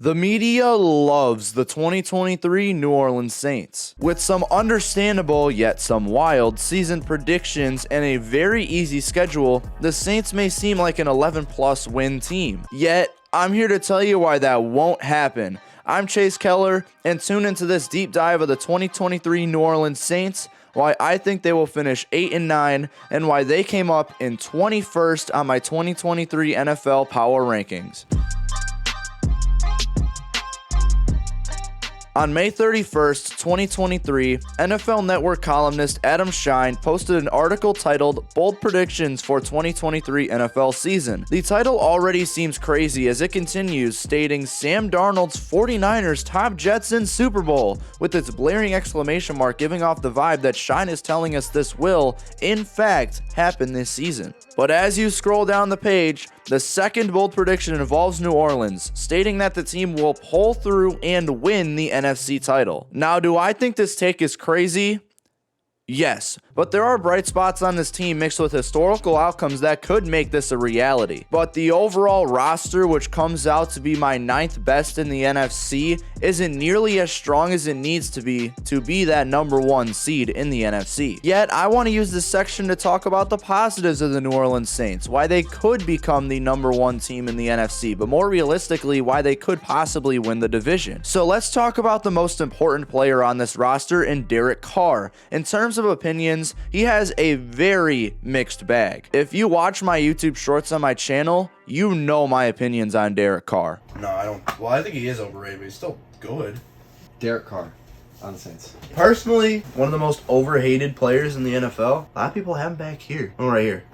The media loves the 2023 New Orleans Saints. With some understandable yet some wild season predictions and a very easy schedule, the Saints may seem like an 11+ win team. Yet, I'm here to tell you why that won't happen. I'm Chase Keller, and tune into this deep dive of the 2023 New Orleans Saints, why I think they will finish 8-9, and why they came up in 21st on my 2023 NFL Power Rankings. On May 31st, 2023, NFL Network columnist Adam Shine posted an article titled Bold Predictions for 2023 NFL Season. The title already seems crazy as it continues, stating Sam Darnold's 49ers top Jets in Super Bowl, with its blaring exclamation mark giving off the vibe that Shine is telling us this will, in fact, happen this season. But as you scroll down the page, the second bold prediction involves New Orleans, stating that the team will pull through and win the NFC title. Now, do I think this take is crazy? Yes, but there are bright spots on this team mixed with historical outcomes that could make this a reality. But the overall roster, which comes out to be my 9th best in the NFC, isn't nearly as strong as it needs to be that number 1 seed in the NFC. Yet, I want to use this section to talk about the positives of the New Orleans Saints, why they could become the number 1 team in the NFC, but more realistically, why they could possibly win the division. So let's talk about the most important player on this roster in Derek Carr. In terms of opinions, he has a very mixed bag. If you watch my YouTube shorts on my channel, you know my opinions on Derek Carr. No, I don't. Well, I think he is overrated, but he's still good. Derek Carr on the Saints. Personally, one of the most overhated players in the NFL. A lot of people have him back here. Oh, right here.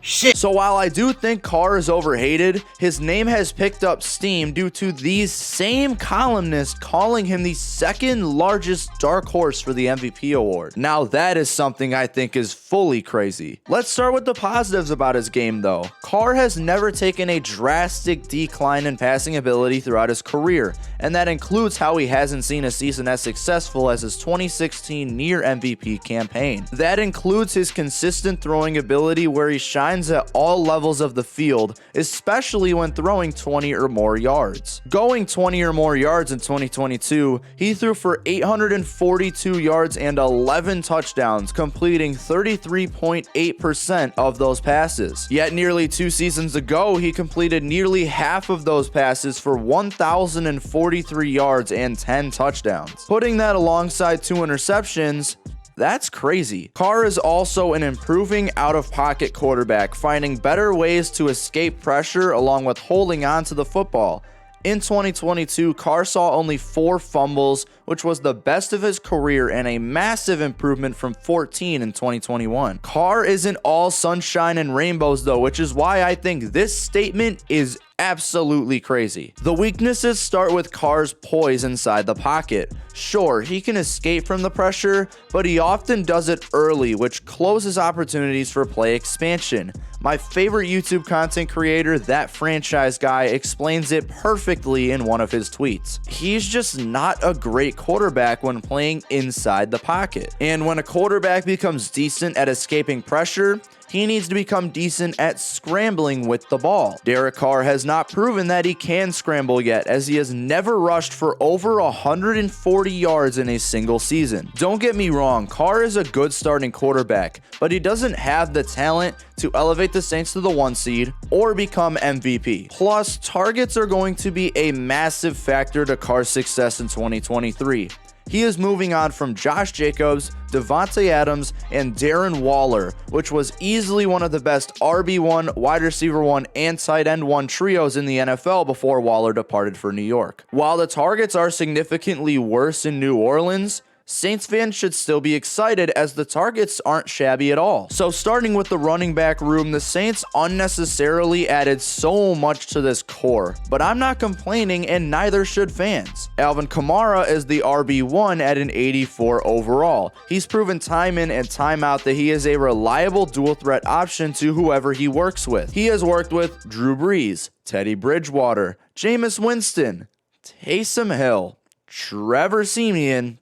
Shit. So while I do think Carr is overhated, his name has picked up steam due to these same columnists calling him the second largest dark horse for the MVP award. Now that is something I think is fully crazy. Let's start with the positives about his game though. Carr has never taken a drastic decline in passing ability throughout his career, and that includes how he hasn't seen a season as successful as his 2016 near MVP campaign. That includes his consistent throwing ability where he shines at all levels of the field, especially when throwing 20 or more yards. Going 20 or more yards in 2022, he threw for 842 yards and 11 touchdowns, completing 33.8% of those passes. Yet nearly 2 seasons ago, he completed nearly half of those passes for 1,043 yards and 10 touchdowns. Putting that alongside 2 interceptions, that's crazy. Carr is also an improving out-of-pocket quarterback, finding better ways to escape pressure along with holding on to the football. In 2022, Carr saw only 4 fumbles, which was the best of his career and a massive improvement from 14 in 2021. Carr isn't all sunshine and rainbows though, which is why I think this statement is absolutely crazy. The weaknesses start with Carr's poise inside the pocket. Sure, he can escape from the pressure, but he often does it early, which closes opportunities for play expansion. My favorite YouTube content creator, That Franchise Guy, explains it perfectly in one of his tweets. He's just not a great quarterback when playing inside the pocket. And when a quarterback becomes decent at escaping pressure, he needs to become decent at scrambling with the ball. Derek Carr has not proven that he can scramble yet, as he has never rushed for over 140 yards in a single season. Don't get me wrong, Carr is a good starting quarterback, but he doesn't have the talent to elevate the Saints to the 1 seed or become MVP. Plus, targets are going to be a massive factor to Carr's success in 2023. He is moving on from Josh Jacobs, Devontae Adams, and Darren Waller, which was easily one of the best RB1, wide receiver 1, and tight end 1 trios in the NFL before Waller departed for New York. While the targets are significantly worse in New Orleans, Saints fans should still be excited as the targets aren't shabby at all. So starting with the running back room, the Saints unnecessarily added so much to this core, but I'm not complaining and neither should fans. Alvin Kamara is the RB1 at an 84 overall. He's proven time in and time out that he is a reliable dual threat option to whoever he works with. He has worked with Drew Brees, Teddy Bridgewater, Jameis Winston, Taysom Hill, Trevor Siemian,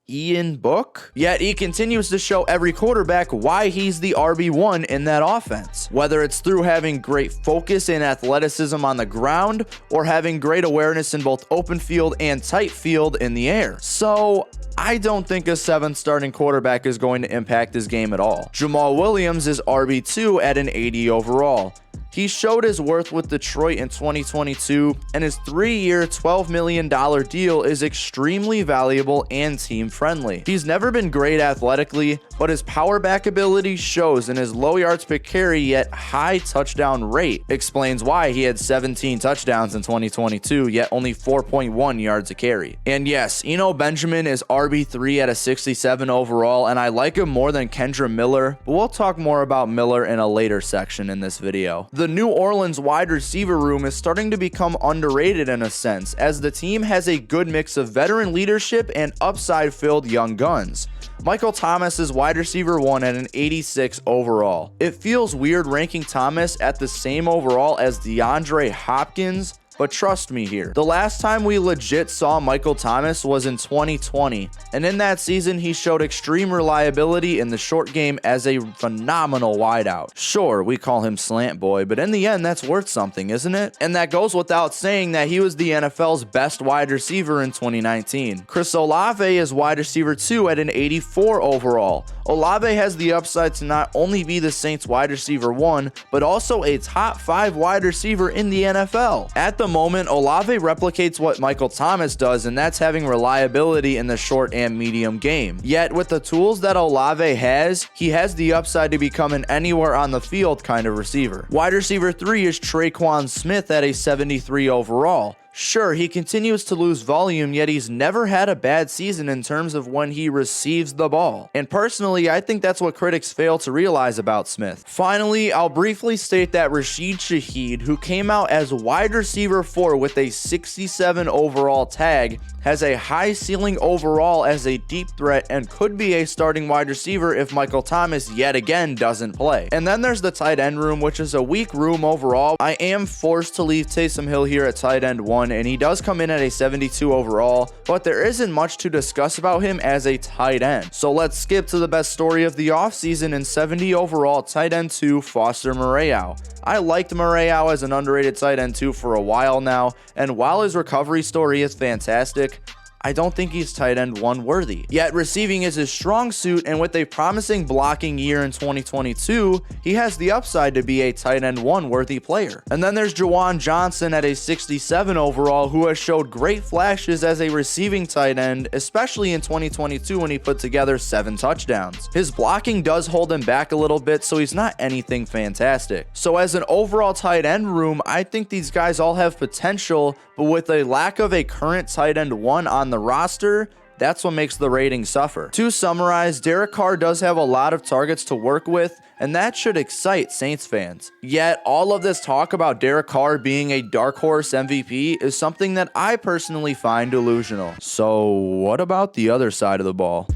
Ian Book. Yet he continues to show every quarterback why he's the RB1 in that offense, whether it's through having great focus and athleticism on the ground or having great awareness in both open field and tight field in the air. So I don't think a 7th starting quarterback is going to impact his game at all. Jamal Williams is RB2 at an 80 overall. He showed his worth with Detroit in 2022, and his 3-year, $12 million deal is extremely valuable and team-friendly. He's never been great athletically, but his power back ability shows in his low yards per carry yet high touchdown rate. Explains why he had 17 touchdowns in 2022, yet only 4.1 yards a carry. And yes, Eno Benjamin is RB3 at a 67 overall, and I like him more than Kendra Miller, but we'll talk more about Miller in a later section in this video. The New Orleans wide receiver room is starting to become underrated in a sense, as the team has a good mix of veteran leadership and upside-filled young guns. Michael Thomas is wide receiver 1 at an 86 overall. It feels weird ranking Thomas at the same overall as DeAndre Hopkins, but trust me here, the last time we legit saw Michael Thomas was in 2020, and in that season he showed extreme reliability in the short game as a phenomenal wideout. Sure, we call him Slant Boy, but in the end that's worth something, isn't it? And that goes without saying that he was the NFL's best wide receiver in 2019. Chris Olave is wide receiver 2 at an 84 overall. Olave has the upside to not only be the Saints wide receiver 1, but also a top 5 wide receiver in the NFL. At the moment, Olave replicates what Michael Thomas does, and that's having reliability in the short and medium game. Yet with the tools that Olave has, he has the upside to become an anywhere on the field kind of receiver. Wide receiver 3 is Traquan Smith at a 73 overall. Sure, he continues to lose volume, yet he's never had a bad season in terms of when he receives the ball. And personally, I think that's what critics fail to realize about Smith. Finally, I'll briefly state that Rashid Shaheed, who came out as wide receiver 4 with a 67 overall tag, has a high ceiling overall as a deep threat and could be a starting wide receiver if Michael Thomas yet again doesn't play. And then there's the tight end room, which is a weak room overall. I am forced to leave Taysom Hill here at tight end 1, and he does come in at a 72 overall, but there isn't much to discuss about him as a tight end. So let's skip to the best story of the offseason and 70 overall tight end 2, Foster Moreau. I liked Moreau as an underrated tight end 2 for a while now, and while his recovery story is fantastic, I don't think he's tight end 1 worthy. Yet receiving is his strong suit, and with a promising blocking year in 2022, he has the upside to be a tight end 1 worthy player. And then there's Juwan Johnson at a 67 overall, who has showed great flashes as a receiving tight end, especially in 2022 when he put together 7 touchdowns. His blocking does hold him back a little bit, so he's not anything fantastic. So as an overall tight end room, I think these guys all have potential, but with a lack of a current tight end 1 on the roster, that's what makes the rating suffer. To summarize, Derek Carr does have a lot of targets to work with, and that should excite Saints fans. Yet, all of this talk about Derek Carr being a dark horse MVP is something that I personally find delusional. So, what about the other side of the ball?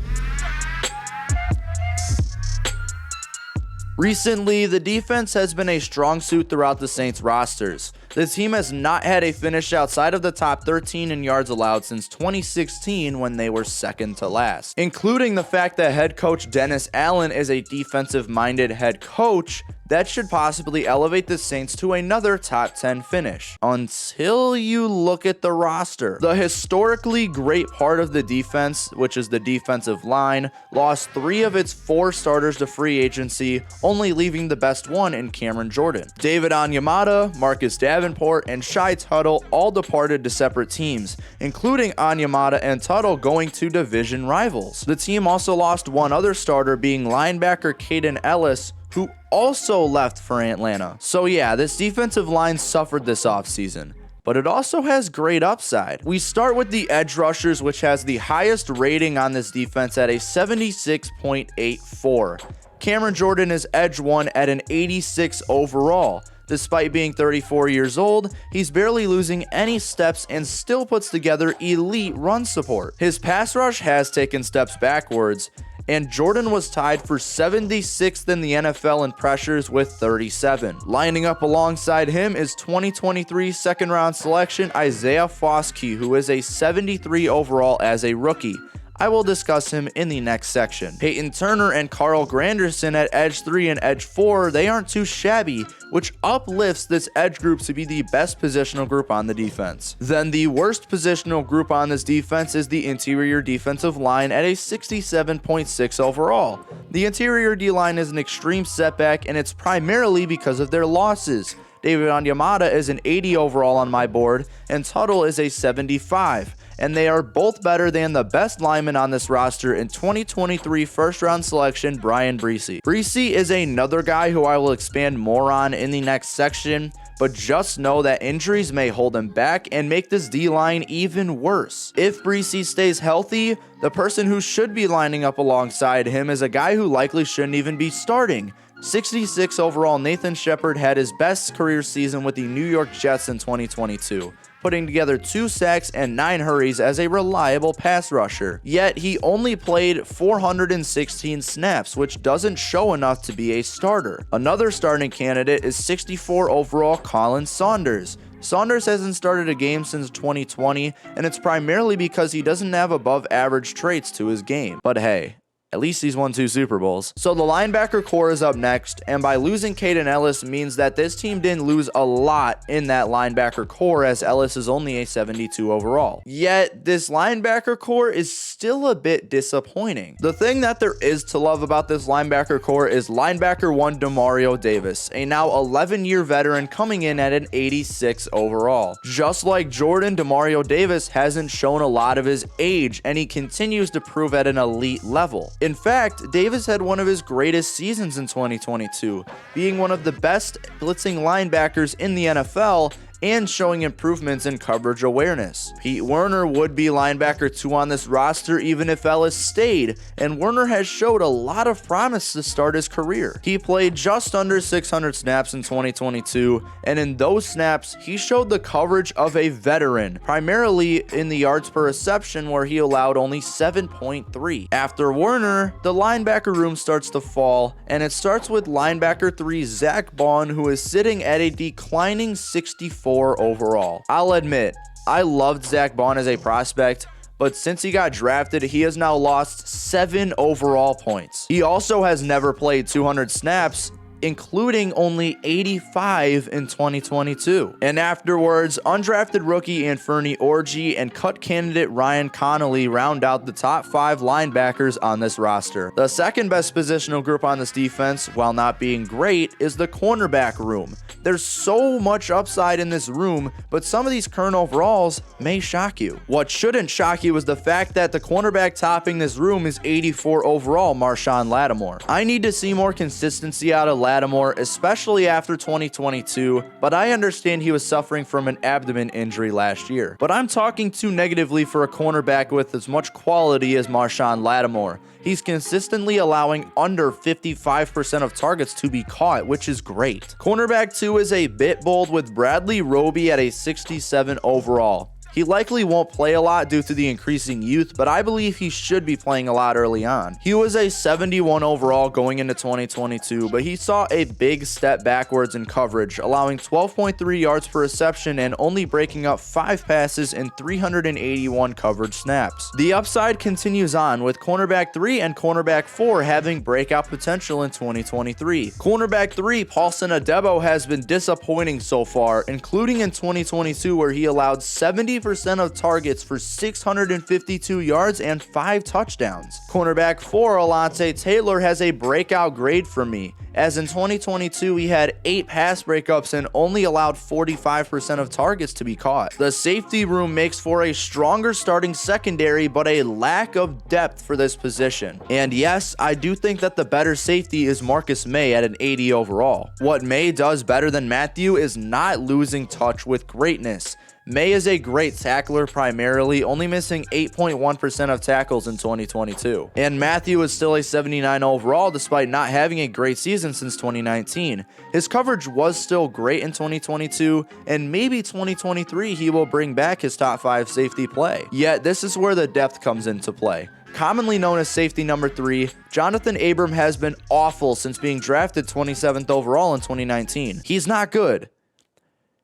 Recently, the defense has been a strong suit throughout the Saints rosters. The team has not had a finish outside of the top 13 in yards allowed since 2016 when they were second to last, including the fact that head coach Dennis Allen is a defensive-minded head coach that should possibly elevate the Saints to another top 10 finish. Until you look at the roster. The historically great part of the defense, which is the defensive line, lost 3 of its 4 starters to free agency, only leaving the best one in Cameron Jordan. David Onyemata, Marcus Davenport, and Shai Tuttle all departed to separate teams, including Onyemata and Tuttle going to division rivals. The team also lost one other starter, being linebacker Caden Ellis, who also left for Atlanta. So yeah, this defensive line suffered this offseason, but it also has great upside. We start with the edge rushers, which has the highest rating on this defense at a 76.84. Cameron Jordan is edge 1 at an 86 overall. Despite being 34 years old, he's barely losing any steps and still puts together elite run support. His pass rush has taken steps backwards, and Jordan was tied for 76th in the NFL in pressures with 37. Lining up alongside him is 2023 second-round selection Isaiah Foskey, who is a 73 overall as a rookie. I will discuss him in the next section. Peyton Turner and Carl Granderson at edge 3 and edge 4, they aren't too shabby, which uplifts this edge group to be the best positional group on the defense. Then the worst positional group on this defense is the interior defensive line at a 67.6 overall. The interior D-line is an extreme setback, and it's primarily because of their losses. David Onyemata is an 80 overall on my board, and Tuttle is a 75. And they are both better than the best lineman on this roster in 2023 first-round selection, Brian Bresee. Bresee is another guy who I will expand more on in the next section, but just know that injuries may hold him back and make this D-line even worse. If Bresee stays healthy, the person who should be lining up alongside him is a guy who likely shouldn't even be starting. 66 overall Nathan Shepard had his best career season with the New York Jets in 2022. Putting together 2 sacks and 9 hurries as a reliable pass rusher. Yet he only played 416 snaps, which doesn't show enough to be a starter. Another starting candidate is 64 overall Colin Saunders. Saunders hasn't started a game since 2020, and it's primarily because he doesn't have above average traits to his game. But hey, at least he's won 2 Super Bowls. So the linebacker core is up next, and by losing Caden Ellis means that this team didn't lose a lot in that linebacker core, as Ellis is only a 72 overall. Yet this linebacker core is still a bit disappointing. The thing that there is to love about this linebacker core is linebacker 1 Demario Davis, a now 11-year veteran coming in at an 86 overall. Just like Jordan, Demario Davis hasn't shown a lot of his age, and he continues to prove at an elite level. In fact, Davis had one of his greatest seasons in 2022, being one of the best blitzing linebackers in the NFL and showing improvements in coverage awareness. Pete Werner would be linebacker 2 on this roster even if Ellis stayed, and Werner has showed a lot of promise to start his career. He played just under 600 snaps in 2022, and in those snaps, he showed the coverage of a veteran, primarily in the yards per reception where he allowed only 7.3. After Werner, the linebacker room starts to fall, and it starts with linebacker 3 Zach Bond, who is sitting at a declining 64 overall. I'll admit, I loved Zach Bond as a prospect, but since he got drafted, he has now lost 7 overall points. He also has never played 200 snaps, including only 85 in 2022. And afterwards, undrafted rookie Anferni Orji and cut candidate Ryan Connolly round out the top 5 linebackers on this roster. The second best positional group on this defense, while not being great, is the cornerback room. There's so much upside in this room, but some of these current overalls may shock you. What shouldn't shock you is the fact that the cornerback topping this room is 84 overall Marshawn Lattimore. I need to see more consistency out of Lattimore, especially after 2022, but I understand he was suffering from an abdomen injury last year. But I'm talking too negatively for a cornerback with as much quality as Marshawn Lattimore. He's consistently allowing under 55% of targets to be caught, which is great. Cornerback 2 is a bit bold with Bradley Roby at a 67 overall. He likely won't play a lot due to the increasing youth, but I believe he should be playing a lot early on. He was a 71 overall going into 2022, but he saw a big step backwards in coverage, allowing 12.3 yards per reception and only breaking up 5 passes in 381 coverage snaps. The upside continues on, with cornerback 3 and cornerback 4 having breakout potential in 2023. Cornerback 3, Paulson Adebo, has been disappointing so far, including in 2022 where he allowed 70% of targets for 652 yards and 5 touchdowns. Cornerback 4, Alontae Taylor, has a breakout grade for me, as in 2022 he had 8 pass breakups and only allowed 45% of targets to be caught. The safety room makes for a stronger starting secondary, but a lack of depth for this position. And yes, I do think that the better safety is Marcus May at an 80 overall. What May does better than Matthew is not losing touch with greatness. May is a great tackler primarily, only missing 8.1% of tackles in 2022. And Matthew is still a 79 overall despite not having a great season since 2019. His coverage was still great in 2022, and maybe 2023 he will bring back his top 5 safety play. Yet this is where the depth comes into play. Commonly known as safety number 3, Jonathan Abram has been awful since being drafted 27th overall in 2019. He's not good.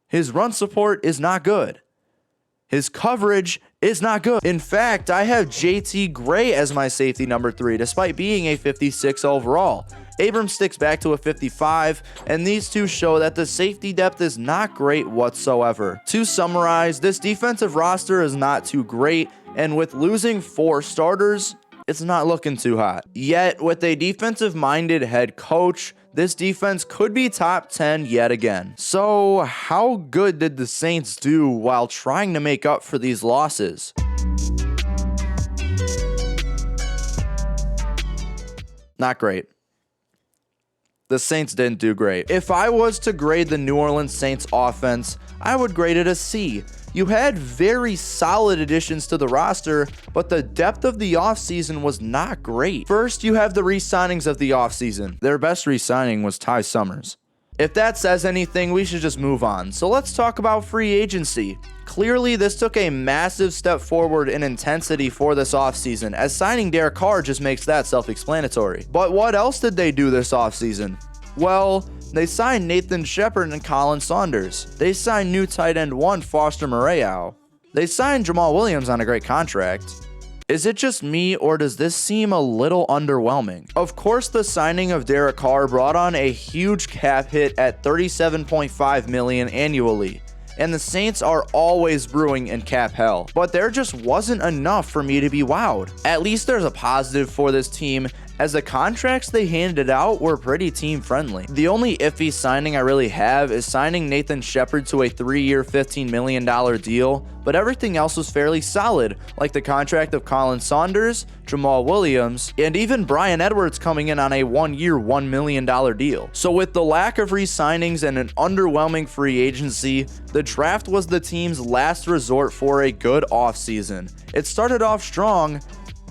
His run support is not good. His coverage is not good. In fact, I have JT Gray as my safety number 3, despite being a 56 overall. Abrams sticks back to a 55, and these two show that the safety depth is not great whatsoever. To summarize, this defensive roster is not too great, and with losing 4 starters, it's not looking too hot. Yet, with a defensive-minded head coach, this defense could be top 10 yet again. So, how good did the Saints do while trying to make up for these losses? Not great. The Saints didn't do great. If I was to grade the New Orleans Saints offense, I would grade it a C. You had very solid additions to the roster, but the depth of the offseason was not great. First, you have the re-signings of the offseason. Their best re-signing was Ty Summers. If that says anything, we should just move on. So let's talk about free agency. Clearly, this took a massive step forward in intensity for this offseason, as signing Derek Carr just makes that self-explanatory. But what else did they do this offseason? Well, they signed Nathan Shepard and Colin Saunders. They signed new tight end 1 Foster Moreau. They signed Jamal Williams on a great contract. Is it just me, or does this seem a little underwhelming? Of course, the signing of Derek Carr brought on a huge cap hit at $37.5 million annually, and the Saints are always brewing in cap hell. But there just wasn't enough for me to be wowed. At least there's a positive for this team, as the contracts they handed out were pretty team friendly. The only iffy signing I really have is signing Nathan Shepard to a 3-year, $15 million deal, but everything else was fairly solid, like the contract of Colin Saunders, Jamal Williams, and even Bryan Edwards coming in on a 1-year, $1 million deal. So with the lack of re-signings and an underwhelming free agency, the draft was the team's last resort for a good offseason. It started off strong,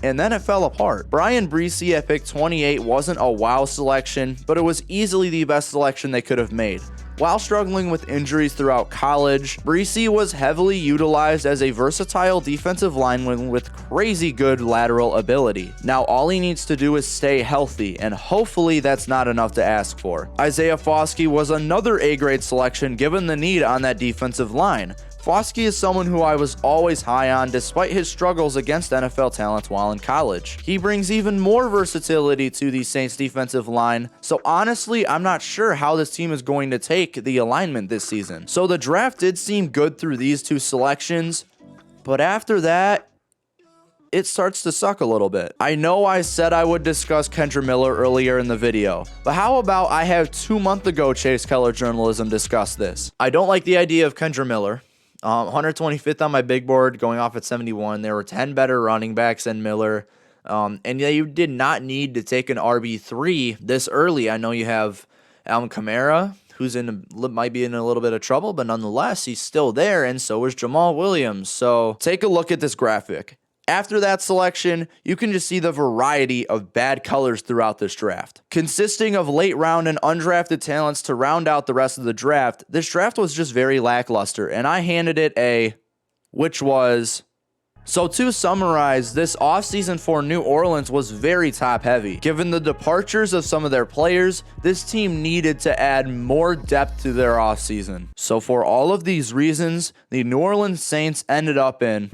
and then it fell apart. Brian Bresee at pick 28 wasn't a wow selection, but it was easily the best selection they could have made. While struggling with injuries throughout college, Bresee was heavily utilized as a versatile defensive lineman with crazy good lateral ability. Now all he needs to do is stay healthy, and hopefully that's not enough to ask for. Isaiah Foskey was another A-grade selection given the need on that defensive line. Foskey is someone who I was always high on despite his struggles against NFL talent while in college. He brings even more versatility to the Saints defensive line, so honestly, I'm not sure how this team is going to take the alignment this season. So the draft did seem good through these 2 selections, but after that, it starts to suck a little bit. I know I said I would discuss Kendre Miller earlier in the video, but how about I have 2 months ago Chase Keller Journalism discuss this? I don't like the idea of Kendre Miller. 125th on my big board, going off at 71. There were 10 better running backs than Miller. And yeah, you did not need to take an RB3 this early. I know you have Alvin Kamara, who's might be in a little bit of trouble, but nonetheless, he's still there, and so is Jamal Williams. So take a look at this graphic. After that selection, you can just see the variety of bad colors throughout this draft. Consisting of late round and undrafted talents to round out the rest of the draft, this draft was just very lackluster, and I handed it a, which was... So to summarize, this offseason for New Orleans was very top heavy. Given the departures of some of their players, this team needed to add more depth to their offseason. So for all of these reasons, the New Orleans Saints ended up in...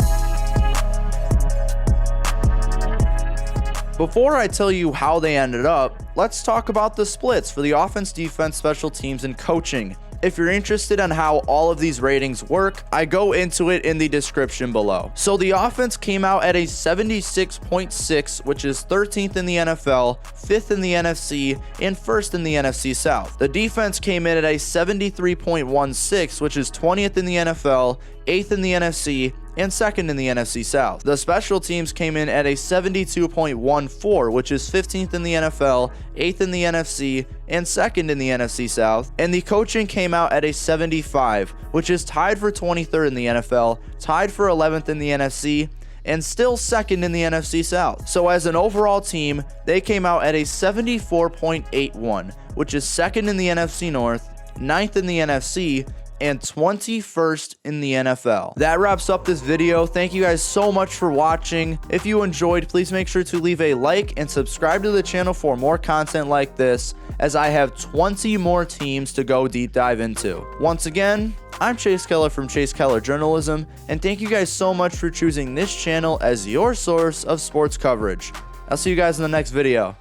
Before I tell you how they ended up, let's talk about the splits for the offense, defense, special teams, and coaching. If you're interested in how all of these ratings work, I go into it in the description below. So the offense came out at a 76.6, which is 13th in the NFL, 5th in the NFC, and 1st in the NFC South. The defense came in at a 73.16, which is 20th in the NFL, 8th in the NFC, and 2nd in the NFC South. The special teams came in at a 72.14, which is 15th in the NFL, 8th in the NFC, and 2nd in the NFC South. And the coaching came out at a 75, which is tied for 23rd in the NFL, tied for 11th in the NFC, and still 2nd in the NFC South. So as an overall team, they came out at a 74.81, which is 2nd in the NFC North, 9th in the NFC, and 21st in the NFL. That wraps up this video. Thank you guys so much for watching. If you enjoyed, please make sure to leave a like and subscribe to the channel for more content like this, as I have 20 more teams to go deep dive into. Once again, I'm Chase Keller from Chase Keller Journalism, and thank you guys so much for choosing this channel as your source of sports coverage. I'll see you guys in the next video.